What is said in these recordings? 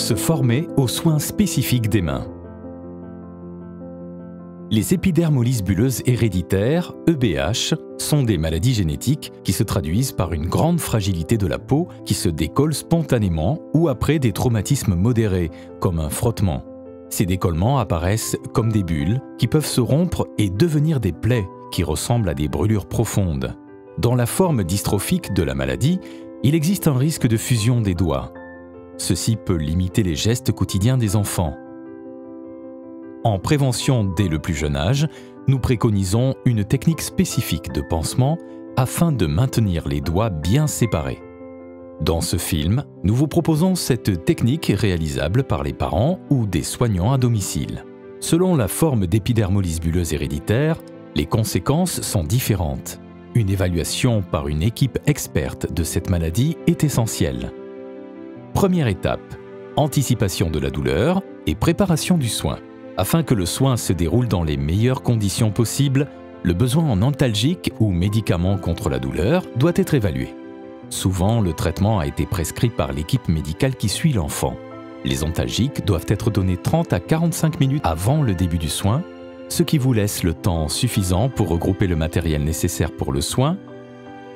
se former aux soins spécifiques des mains. Les épidermolyses bulleuses héréditaires, EBH, sont des maladies génétiques qui se traduisent par une grande fragilité de la peau qui se décolle spontanément ou après des traumatismes modérés, comme un frottement. Ces décollements apparaissent comme des bulles qui peuvent se rompre et devenir des plaies qui ressemblent à des brûlures profondes. Dans la forme dystrophique de la maladie, il existe un risque de fusion des doigts. Ceci peut limiter les gestes quotidiens des enfants. En prévention dès le plus jeune âge, nous préconisons une technique spécifique de pansement afin de maintenir les doigts bien séparés. Dans ce film, nous vous proposons cette technique réalisable par les parents ou des soignants à domicile. Selon la forme d'épidermolyse bulleuse héréditaire, les conséquences sont différentes. Une évaluation par une équipe experte de cette maladie est essentielle. Première étape, anticipation de la douleur et préparation du soin. Afin que le soin se déroule dans les meilleures conditions possibles, le besoin en antalgique ou médicaments contre la douleur doit être évalué. Souvent, le traitement a été prescrit par l'équipe médicale qui suit l'enfant. Les antalgiques doivent être donnés 30 à 45 minutes avant le début du soin, ce qui vous laisse le temps suffisant pour regrouper le matériel nécessaire pour le soin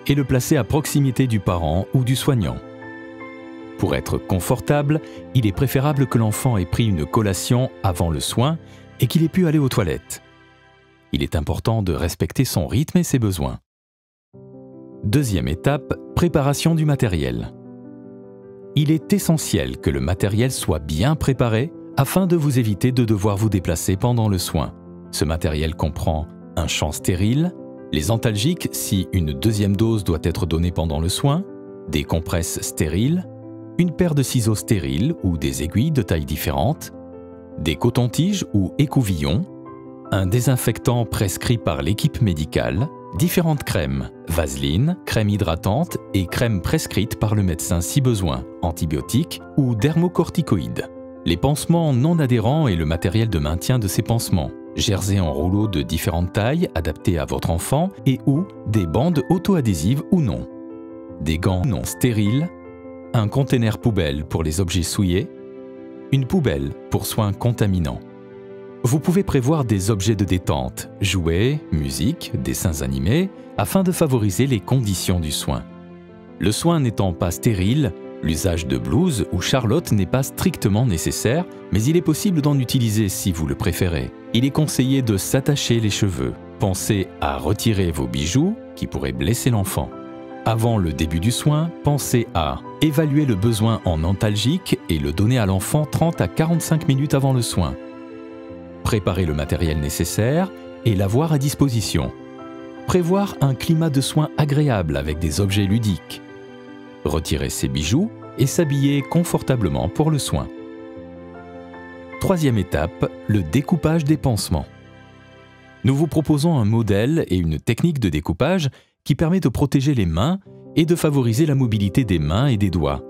et le placer à proximité du parent ou du soignant. Pour être confortable, il est préférable que l'enfant ait pris une collation avant le soin et qu'il ait pu aller aux toilettes. Il est important de respecter son rythme et ses besoins. Deuxième étape, préparation du matériel. Il est essentiel que le matériel soit bien préparé afin de vous éviter de devoir vous déplacer pendant le soin. Ce matériel comprend un champ stérile, les antalgiques si une deuxième dose doit être donnée pendant le soin, des compresses stériles, une paire de ciseaux stériles ou des aiguilles de tailles différentes, des cotons-tiges ou écouvillons, un désinfectant prescrit par l'équipe médicale, différentes crèmes, vaseline, crème hydratante et crèmes prescrites par le médecin si besoin, antibiotiques ou dermocorticoïdes. Les pansements non adhérents et le matériel de maintien de ces pansements, jersey en rouleau de différentes tailles adaptés à votre enfant et ou des bandes auto-adhésives ou non, des gants non stériles, un conteneur poubelle pour les objets souillés, une poubelle pour soins contaminants. Vous pouvez prévoir des objets de détente, jouets, musique, dessins animés, afin de favoriser les conditions du soin. Le soin n'étant pas stérile, l'usage de blouse ou charlotte n'est pas strictement nécessaire, mais il est possible d'en utiliser si vous le préférez. Il est conseillé de s'attacher les cheveux. Pensez à retirer vos bijoux qui pourraient blesser l'enfant. Avant le début du soin, pensez à évaluer le besoin en antalgique et le donner à l'enfant 30 à 45 minutes avant le soin. Préparer le matériel nécessaire et l'avoir à disposition. Prévoir un climat de soins agréable avec des objets ludiques. Retirer ses bijoux et s'habiller confortablement pour le soin. Troisième étape, le découpage des pansements. Nous vous proposons un modèle et une technique de découpage qui permet de protéger les mains et de favoriser la mobilité des mains et des doigts.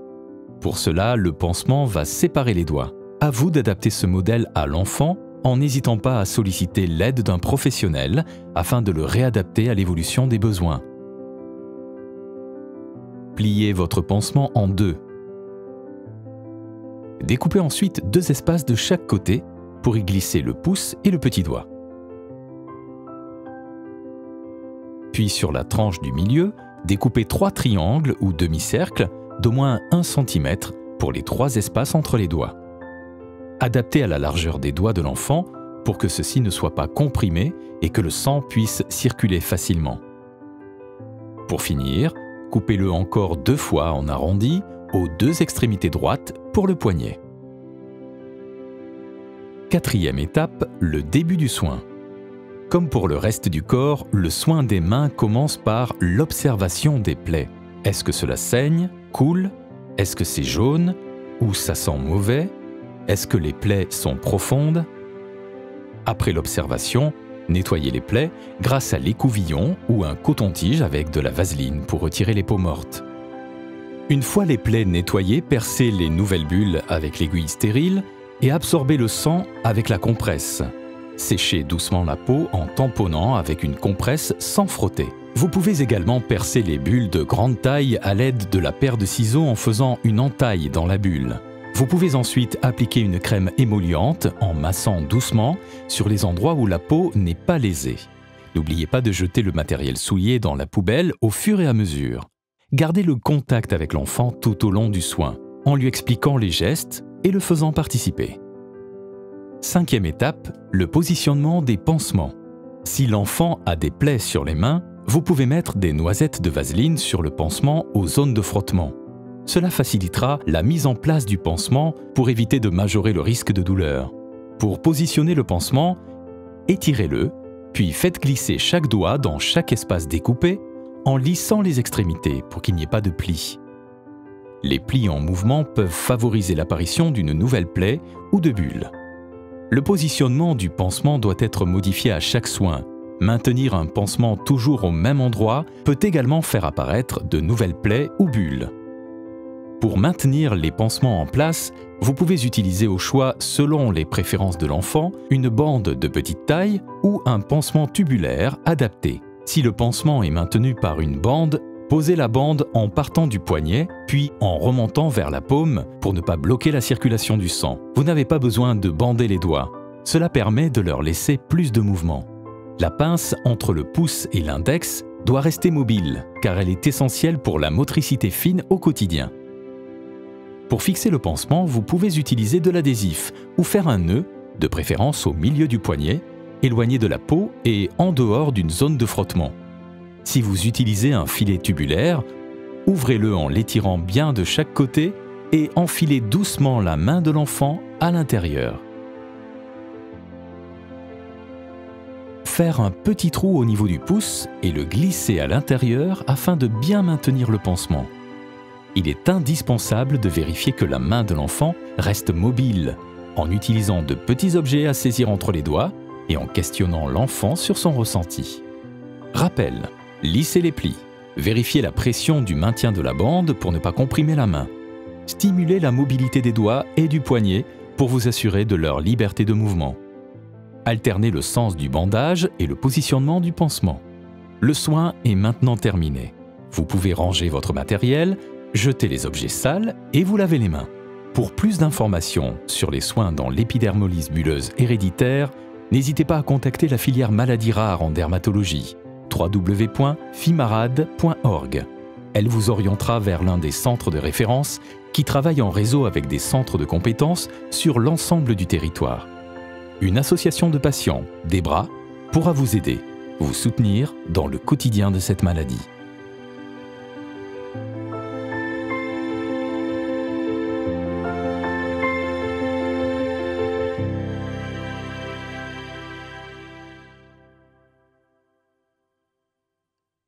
Pour cela, le pansement va séparer les doigts. À vous d'adapter ce modèle à l'enfant en n'hésitant pas à solliciter l'aide d'un professionnel afin de le réadapter à l'évolution des besoins. Pliez votre pansement en deux. Découpez ensuite 2 espaces de chaque côté pour y glisser le pouce et le petit doigt. Puis sur la tranche du milieu, découpez 3 triangles ou demi-cercles d'au moins 1 cm pour les 3 espaces entre les doigts. Adaptez à la largeur des doigts de l'enfant pour que ceux-ci ne soient pas comprimés et que le sang puisse circuler facilement. Pour finir, coupez-le encore 2 fois en arrondi aux 2 extrémités droites pour le poignet. Quatrième étape, le début du soin. Comme pour le reste du corps, le soin des mains commence par l'observation des plaies. Est-ce que cela saigne, coule? Est-ce que c'est jaune? Ou ça sent mauvais? Est-ce que les plaies sont profondes? Après l'observation, nettoyez les plaies grâce à l'écouvillon ou un coton-tige avec de la vaseline pour retirer les peaux mortes. Une fois les plaies nettoyées, percez les nouvelles bulles avec l'aiguille stérile et absorbez le sang avec la compresse. Séchez doucement la peau en tamponnant avec une compresse sans frotter. Vous pouvez également percer les bulles de grande taille à l'aide de la paire de ciseaux en faisant une entaille dans la bulle. Vous pouvez ensuite appliquer une crème émolliente en massant doucement sur les endroits où la peau n'est pas lésée. N'oubliez pas de jeter le matériel souillé dans la poubelle au fur et à mesure. Gardez le contact avec l'enfant tout au long du soin, en lui expliquant les gestes et le faisant participer. 5e étape, le positionnement des pansements. Si l'enfant a des plaies sur les mains, vous pouvez mettre des noisettes de vaseline sur le pansement aux zones de frottement. Cela facilitera la mise en place du pansement pour éviter de majorer le risque de douleur. Pour positionner le pansement, étirez-le, puis faites glisser chaque doigt dans chaque espace découpé en lissant les extrémités pour qu'il n'y ait pas de plis. Les plis en mouvement peuvent favoriser l'apparition d'une nouvelle plaie ou de bulle. Le positionnement du pansement doit être modifié à chaque soin. Maintenir un pansement toujours au même endroit peut également faire apparaître de nouvelles plaies ou bulles. Pour maintenir les pansements en place, vous pouvez utiliser au choix, selon les préférences de l'enfant, une bande de petite taille ou un pansement tubulaire adapté. Si le pansement est maintenu par une bande, posez la bande en partant du poignet, puis en remontant vers la paume pour ne pas bloquer la circulation du sang. Vous n'avez pas besoin de bander les doigts. Cela permet de leur laisser plus de mouvement. La pince entre le pouce et l'index doit rester mobile, car elle est essentielle pour la motricité fine au quotidien. Pour fixer le pansement, vous pouvez utiliser de l'adhésif ou faire un nœud, de préférence au milieu du poignet, éloigné de la peau et en dehors d'une zone de frottement. Si vous utilisez un filet tubulaire, ouvrez-le en l'étirant bien de chaque côté et enfilez doucement la main de l'enfant à l'intérieur. Faire un petit trou au niveau du pouce et le glisser à l'intérieur afin de bien maintenir le pansement. Il est indispensable de vérifier que la main de l'enfant reste mobile en utilisant de petits objets à saisir entre les doigts et en questionnant l'enfant sur son ressenti. Rappel, lissez les plis. Vérifiez la pression du maintien de la bande pour ne pas comprimer la main. Stimulez la mobilité des doigts et du poignet pour vous assurer de leur liberté de mouvement. Alternez le sens du bandage et le positionnement du pansement. Le soin est maintenant terminé. Vous pouvez ranger votre matériel, jeter les objets sales et vous laver les mains. Pour plus d'informations sur les soins dans l'épidermolyse bulleuse héréditaire, n'hésitez pas à contacter la filière maladies rares en dermatologie, www.fimarad.org. Elle vous orientera vers l'un des centres de référence qui travaillent en réseau avec des centres de compétences sur l'ensemble du territoire. Une association de patients, DEBRA, pourra vous aider, vous soutenir dans le quotidien de cette maladie.